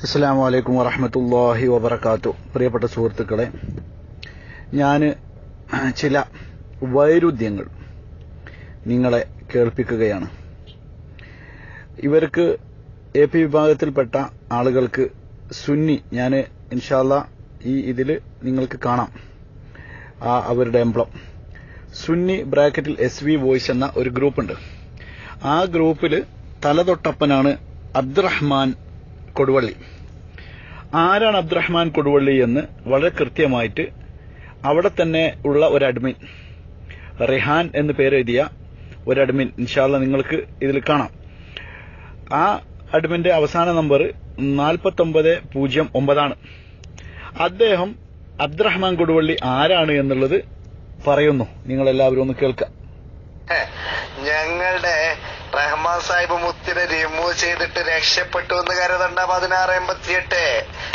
അസ്സലാമു അലൈക്കും വറഹ്മത്തുള്ളാഹി വബറകാതുഹു. പ്രിയപ്പെട്ട സുഹൃത്തുക്കളെ, ഞാൻ ചില വൈരുദ്ധ്യങ്ങൾ നിങ്ങളെ കേൾപ്പിക്കുകയാണ്. ഇവർക്ക് AP വിഭാഗത്തിൽപ്പെട്ട ആളുകൾക്ക് സുന്നി, ഞാൻ ഇൻഷാ അല്ലാഹ് ഇതിൽ നിങ്ങൾക്ക് കാണാം അവരുടെ എംബ്ലം. സുന്നി ബ്രാക്കറ്റിൽ SV വോയിസ് എന്ന ഒരു ഗ്രൂപ്പുണ്ട്. ആ ഗ്രൂപ്പിൽ തലതൊട്ടപ്പനാണ് അബ്ദുറഹ്മാൻ കൊടുവള്ളി. ആരാണ് അബ്ദുറഹ്മാൻ കൊടുവള്ളി എന്ന് വളരെ കൃത്യമായിട്ട് അവിടെ തന്നെ ഉള്ള ഒരു അഡ്മിൻ, റിഹാൻ എന്ന് പേരെഴുതിയ ഒരു അഡ്മിൻ, ഇൻഷാ അല്ലാഹ് നിങ്ങൾക്ക് ഇതിൽ കാണാം. ആ അഡ്മിന്റെ അവസാന നമ്പർ 4909 ആണ്. അദ്ദേഹം അബ്ദുറഹ്മാൻ കൊടുവള്ളി ആരാണ് എന്നുള്ളത് പറയുന്നു. നിങ്ങളെല്ലാവരും ഒന്ന് കേൾക്കാം. ഞങ്ങളുടെ റഹ്മാൻ സാഹിബ് മുത്തിനെ റിമൂവ് ചെയ്തിട്ട് രക്ഷപ്പെട്ടു എന്ന് കരുതണ്ട. 1688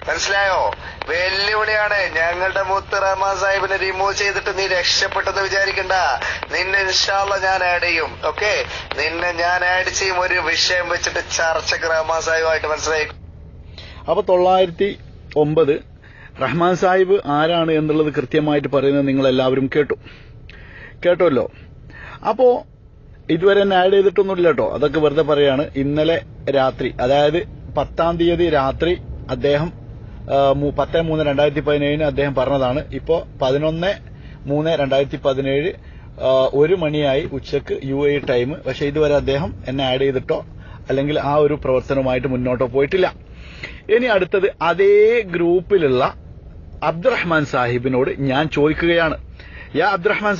മനസ്സിലായോ? വെല്ലുവിളിയാണ്. ഞങ്ങളുടെ മുത്ത് റഹ്മാൻ സാഹിബിനെ റിമൂവ് ചെയ്തിട്ട് നീ രക്ഷപ്പെട്ടെന്ന് വിചാരിക്കണ്ട. നിന്നെ ഇൻഷാ അല്ലാഹ് ഞാൻ ആഡ് ചെയ്യും. ഓക്കെ, നിന്നെ ഞാൻ ആഡ് ചെയ്യും. ഒരു വിഷയം വെച്ചിട്ട് ചർച്ചക്ക് റഹ്മാൻ സാഹിബുമായിട്ട്. മനസ്സിലായി? അപ്പൊ 909 റഹ്മാൻ സാഹിബ് ആരാണ് എന്നുള്ളത് കൃത്യമായിട്ട് പറയുന്നത് നിങ്ങൾ എല്ലാവരും കേട്ടല്ലോ. അപ്പോ ഇതുവരെ എന്നെ ആഡ് ചെയ്തിട്ടൊന്നുമില്ല കേട്ടോ, അതൊക്കെ വെറുതെ പറയാണ്. ഇന്നലെ രാത്രി, അതായത് 10-ാം തീയതി രാത്രി അദ്ദേഹം 10/3/2017 അദ്ദേഹം പറഞ്ഞതാണ്. ഇപ്പോ 11/3/2017 1 മണിയായി ഉച്ചക്ക് UAE ടൈം. പക്ഷെ ഇതുവരെ അദ്ദേഹം എന്നെ ആഡ് ചെയ്തിട്ടോ അല്ലെങ്കിൽ ആ ഒരു പ്രവർത്തനവുമായിട്ട് മുന്നോട്ടോ പോയിട്ടില്ല. ഇനി അടുത്തത് അതേ ഗ്രൂപ്പിലുള്ള അബ്ദുറഹ്മാൻ സാഹിബിനോട് ഞാൻ ചോദിക്കുകയാണ്. യാ അബ്ദുറഹ്മാൻ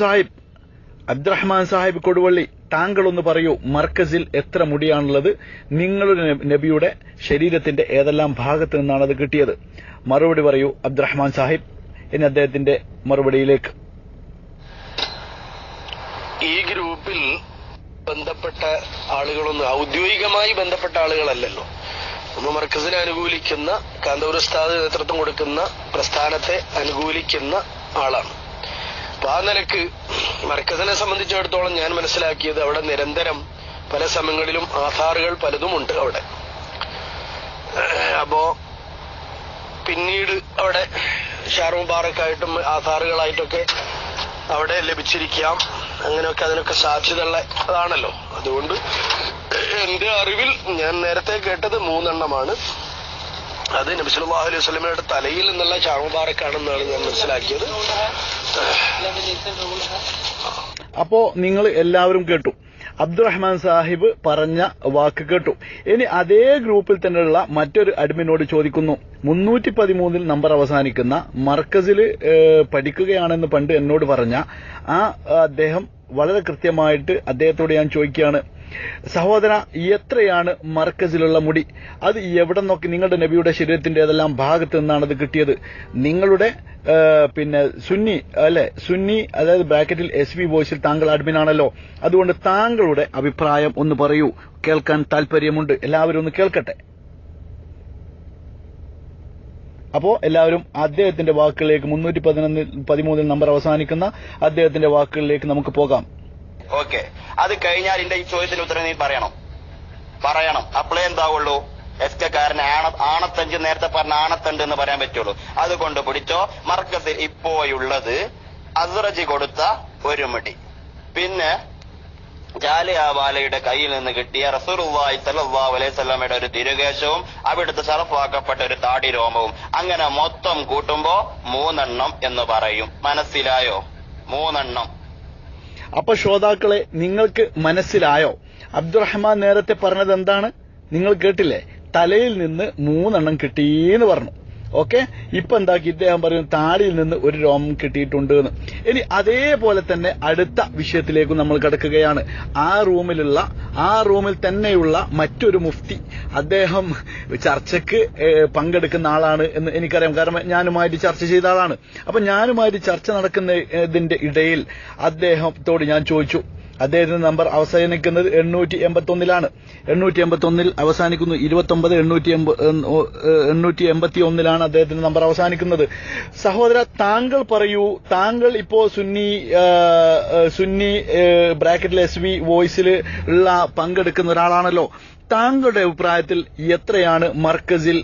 സാഹിബ് കൊടുവള്ളി, താങ്കളൊന്ന് പറയൂ, മർക്കസിൽ എത്ര മുടിയാണുള്ളത്? നിങ്ങളുടെ നബിയുടെ ശരീരത്തിന്റെ ഏതെല്ലാം ഭാഗത്ത് നിന്നാണ് അത് കിട്ടിയത്? മറുപടി പറയൂ അബ്ദുറഹ്മാൻ സാഹിബ്. ഇനി അദ്ദേഹത്തിന്റെ മറുപടിയിലേക്ക്. ഈ ഗ്രൂപ്പിൽ ബന്ധപ്പെട്ട ആളുകളൊന്നും ഔദ്യോഗികമായി ബന്ധപ്പെട്ട ആളുകളല്ലല്ലോ. മർക്കസിനെ അനുകൂലിക്കുന്ന, കാന്തപുര ഉസ്താദ് നേതൃത്വം കൊടുക്കുന്ന പ്രസ്ഥാനത്തെ അനുകൂലിക്കുന്ന ആളാണ്. അപ്പൊ ആ നിലക്ക് മർക്കസിനെ സംബന്ധിച്ചിടത്തോളം ഞാൻ മനസ്സിലാക്കിയത് അവിടെ നിരന്തരം പല സമയങ്ങളിലും ആധാറുകൾ പലതുമുണ്ട് അവിടെ. അപ്പോ പിന്നീട് അവിടെ ഷാറു മുബാറക്കായിട്ടും ആധാറുകളായിട്ടൊക്കെ അവിടെ ലഭിച്ചിരിക്കാം. അങ്ങനെയൊക്കെ അതിനൊക്കെ സാധ്യതയുള്ള അതാണല്ലോ. അതുകൊണ്ട് എന്റെ അറിവിൽ ഞാൻ നേരത്തെ കേട്ടത് 3 എണ്ണമാണ്. അത് നബി സല്ലല്ലാഹു അലൈഹി വസല്ലമയുടെ തലയിൽ നിന്നുള്ള ഷാറു മുബാറക്കാണെന്നാണ് ഞാൻ മനസ്സിലാക്കിയത്. അപ്പോ നിങ്ങൾ എല്ലാവരും കേട്ടു, അബ്ദുറഹ്മാൻ സാഹിബ് പറഞ്ഞ വാക്ക് കേട്ടു. ഇനി അതേ ഗ്രൂപ്പിൽ തന്നെയുള്ള മറ്റൊരു അഡ്മിനോട് ചോദിക്കുന്നു. 313 നമ്പർ അവസാനിക്കുന്ന മർക്കസിൽ പഠിക്കുകയാണെന്ന് പണ്ട് എന്നോട് പറഞ്ഞ ആ അദ്ദേഹം വളരെ കൃത്യമായിട്ട് അദ്ദേഹത്തോട് ഞാൻ ചോദിക്കുകയാണ്, സഹോദര, എത്രയാണ് മർക്കസിലുള്ള മുടി? അത് എവിടെ നോക്കി? നിങ്ങളുടെ നബിയുടെ ശരീരത്തിന്റെ ഏതെല്ലാം ഭാഗത്ത് നിന്നാണ് അത് കിട്ടിയത്? നിങ്ങളുടെ സുന്നി അല്ലെ, സുന്നി അതായത് ബ്രാക്കറ്റിൽ SV വോയിസിൽ താങ്കൾ അഡ്മിൻ ആണല്ലോ. അതുകൊണ്ട് താങ്കളുടെ അഭിപ്രായം ഒന്ന് പറയൂ, കേൾക്കാൻ താല്പര്യമുണ്ട്. എല്ലാവരും ഒന്ന് കേൾക്കട്ടെ. അപ്പോ എല്ലാവരും അദ്ദേഹത്തിന്റെ വാക്കുകളിലേക്ക്, 313 നമ്പർ അവസാനിക്കുന്ന അദ്ദേഹത്തിന്റെ വാക്കുകളിലേക്ക് നമുക്ക് പോകാം. ഓക്കെ, അത് കഴിഞ്ഞാൽ എന്റെ ഈ ചോദ്യത്തിന് ഉത്തരം നീ പറയണം. അപ്പളേ എന്താവുള്ളൂ? എസ്കക്കാരന് ആണത്തഞ്ച്, നേരത്തെ പറഞ്ഞ ആണത്തണ്ട് എന്ന് പറയാൻ പറ്റുള്ളൂ. അതുകൊണ്ട് പിടിച്ചോ, മർക്കസിൽ ഇപ്പോഴുള്ളത് അസ്റജി കൊടുത്ത 1 മുടി, പിന്നെ ജാലിയാവാലയുടെ കയ്യിൽ നിന്ന് കിട്ടിയ റസൂലുള്ളാഹി സ്വല്ലല്ലാഹു അലൈഹി വസല്ലമയുടെ ഒരു തിരുകേശവും അവിടുത്തെ ശറഫാക്കപ്പെട്ട ഒരു താടി രോമവും, അങ്ങനെ മൊത്തം കൂട്ടുമ്പോ 3 എണ്ണം എന്ന് പറയും. മനസ്സിലായോ? 3 എണ്ണം. അപ്പൊ ശ്രോതാക്കളെ, നിങ്ങൾക്ക് മനസ്സിലായോ? അബ്ദുറഹ്മാൻ നേരത്തെ പറഞ്ഞത് എന്താണ്? നിങ്ങൾ കേട്ടില്ലേ? തലയിൽ നിന്ന് 3 എണ്ണം കിട്ടിയെന്ന് പറഞ്ഞു. ഓക്കെ, ഇപ്പൊ എന്താക്കി ഇദ്ദേഹം പറയുന്നു താടിയിൽ നിന്ന് 1 രോമം കിട്ടിയിട്ടുണ്ട് എന്ന്. ഇനി അതേപോലെ തന്നെ അടുത്ത വിഷയത്തിലേക്ക് നമ്മൾ കിടക്കുകയാണ്. ആ റൂമിൽ തന്നെയുള്ള മറ്റൊരു മുഫ്തി, അദ്ദേഹം ചർച്ചയ്ക്ക് പങ്കെടുക്കുന്ന ആളാണ് എന്ന് എനിക്കറിയാം, കാരണം ഞാനുമായിട്ട് ചർച്ച ചെയ്ത ആളാണ്. അപ്പൊ ഞാനുമായിട്ട് ചർച്ച നടക്കുന്നതിന്റെ ഇടയിൽ അദ്ദേഹത്തോട് ഞാൻ ചോദിച്ചു, അദ്ദേഹത്തിന്റെ നമ്പർ അവസാനിക്കുന്നത് 881 881 അവസാനിക്കുന്നു. 881 അദ്ദേഹത്തിന്റെ നമ്പർ അവസാനിക്കുന്നത്. സഹോദര, താങ്കൾ പറയൂ, താങ്കൾ ഇപ്പോ സുന്നി ബ്രാക്കറ്റിൽ SV വോയിസിൽ ഉള്ള പങ്കെടുക്കുന്ന ഒരാളാണല്ലോ. താങ്കളുടെ അഭിപ്രായത്തിൽ എത്രയാണ് മർക്കസിൽ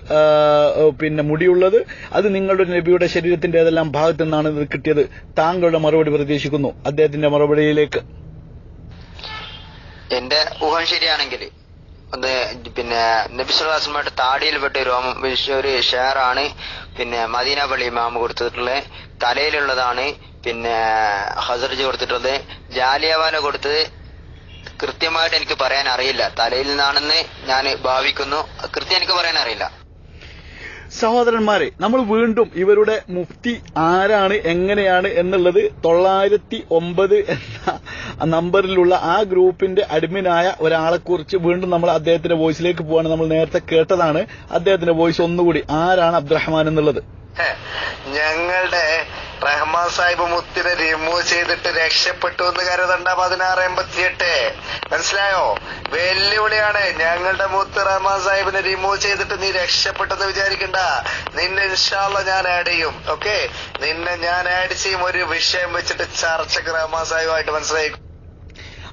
മുടിയുള്ളത്? അത് നിങ്ങളുടെ നബിയുടെ ശരീരത്തിന്റെ ഏതെല്ലാം ഭാഗത്തു നിന്നാണ് ഇത് കിട്ടിയത്? താങ്കളുടെ മറുപടി പ്രതീക്ഷിക്കുന്നു. അദ്ദേഹത്തിന്റെ മറുപടിയിലേക്ക്. എന്റെ ഊഹം ശരിയാണെങ്കിൽ നബി സല്ലല്ലാഹു അലൈഹി വസല്ലമയുടെ താടിയിൽ പെട്ട ഒരു ഷെയറാണ് മദീന പള്ളി ഇമാം കൊടുത്തിട്ടുള്ളത്. തലയിലുള്ളതാണ് ഹസർജ് കൊടുത്തിട്ടുള്ളത്. ജാലിയവാല കൊടുത്തത് കൃത്യമായിട്ട് എനിക്ക് പറയാൻ അറിയില്ല. തലയിൽ നിന്നാണെന്ന് ഞാൻ ഭാവിക്കുന്നു. കൃത്യം എനിക്ക് പറയാൻ അറിയില്ല. സഹോദരന്മാരെ, നമ്മൾ വീണ്ടും ഇവരുടെ മുഫ്തി ആരാണ്, എങ്ങനെയാണ് എന്നുള്ളത് 909 എന്ന നമ്പറിലുള്ള ആ ഗ്രൂപ്പിന്റെ അഡ്മിനായ ഒരാളെക്കുറിച്ച് വീണ്ടും നമ്മൾ അദ്ദേഹത്തിന്റെ വോയിസിലേക്ക് പോവാണ്. നമ്മൾ നേരത്തെ കേട്ടതാണ് അദ്ദേഹത്തിന്റെ വോയിസ് ഒന്നുകൂടി. ആരാണ് അബ്ദുറഹ്മാൻ എന്നുള്ളത്? ഞങ്ങളുടെ റഹ്മാൻ സാഹിബ് മുത്തിനെ റിമൂവ് ചെയ്തിട്ട് രക്ഷപ്പെട്ടു എന്ന് കരുതണ്ട. 1688 മനസ്സിലായോ? വെല്ലുവിളിയാണ്. ഞങ്ങളുടെ മുത്ത് റഹ്മാൻ സാഹിബിനെ റിമൂവ് ചെയ്തിട്ട് നീ രക്ഷപ്പെട്ടെന്ന് വിചാരിക്കണ്ട. നിന്നെ ഇൻഷാ അല്ലാഹ് ഞാൻ ആഡ് ചെയ്യും. ഓക്കെ, നിന്നെ ഞാൻ ആഡ് ചെയ്യും. ഒരു വിഷയം വെച്ചിട്ട് ചർച്ചക്ക് റഹ്മാൻ സാഹിബുമായിട്ട്. മനസ്സിലായി?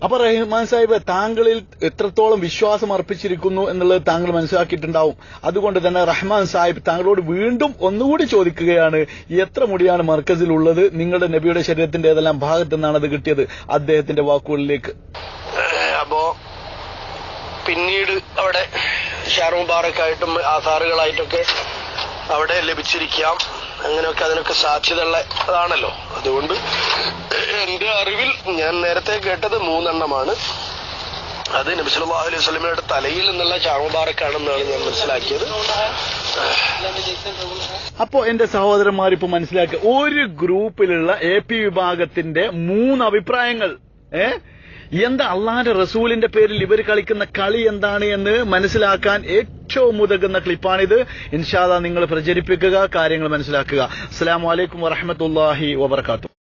അപ്പൊ റഹ്മാൻ സാഹിബ്, താങ്കളിൽ എത്രത്തോളം വിശ്വാസം അർപ്പിച്ചിരിക്കുന്നു എന്നുള്ളത് താങ്കൾ മനസ്സിലാക്കിയിട്ടുണ്ടാവും. അതുകൊണ്ട് തന്നെ റഹ്മാൻ സാഹിബ് താങ്കളോട് വീണ്ടും ഒന്നുകൂടി ചോദിക്കുകയാണ്, എത്ര മുടിയാണ് മർക്കസിലുള്ളത്? നിങ്ങളുടെ നബിയുടെ ശരീരത്തിന്റെ ഏതെല്ലാം ഭാഗത്തു നിന്നാണ് അത് കിട്ടിയത്? അദ്ദേഹത്തിന്റെ വാക്കുകളിലേക്ക്. അപ്പോ പിന്നീട് അവിടെ ഷാറു മുബാറക്കായിട്ടും ആധാറുകളായിട്ടൊക്കെ അവിടെ ലഭിച്ചിരിക്കാം. അങ്ങനെയൊക്കെ അതിനൊക്കെ സാധ്യതയുള്ള അതാണല്ലോ. അതുകൊണ്ട് എന്റെ അറിവിൽ ഞാൻ നേരത്തെ കേട്ടത് 3 എണ്ണമാണ്. അത് നബി സല്ലല്ലാഹു അലൈഹി വസല്ലമയുടെ തലയിൽ നിന്നുള്ള ഷാറു മുബാറക്കാണെന്നാണ് ഞാൻ മനസ്സിലാക്കിയത്. അപ്പോ എന്റെ സഹോദരന്മാരിപ്പോ മനസ്സിലാക്കുക, ഒരു ഗ്രൂപ്പിലുള്ള AP വിഭാഗത്തിന്റെ 3 അഭിപ്രായങ്ങൾ. എന്താ അള്ളാന്റെ റസൂലിന്റെ പേരിൽ ഇവർ കളിക്കുന്ന കളി എന്താണ് എന്ന് മനസ്സിലാക്കാൻ ഏറ്റവും ഉതകുന്ന ക്ലിപ്പാണിത്. ഇൻഷാ അല്ലാഹ് നിങ്ങൾ പ്രചരിപ്പിക്കുക, കാര്യങ്ങൾ മനസ്സിലാക്കുക. അസ്സലാമു അലൈക്കും വറഹ്മത്തുള്ളാഹി വബറകാതുഹു.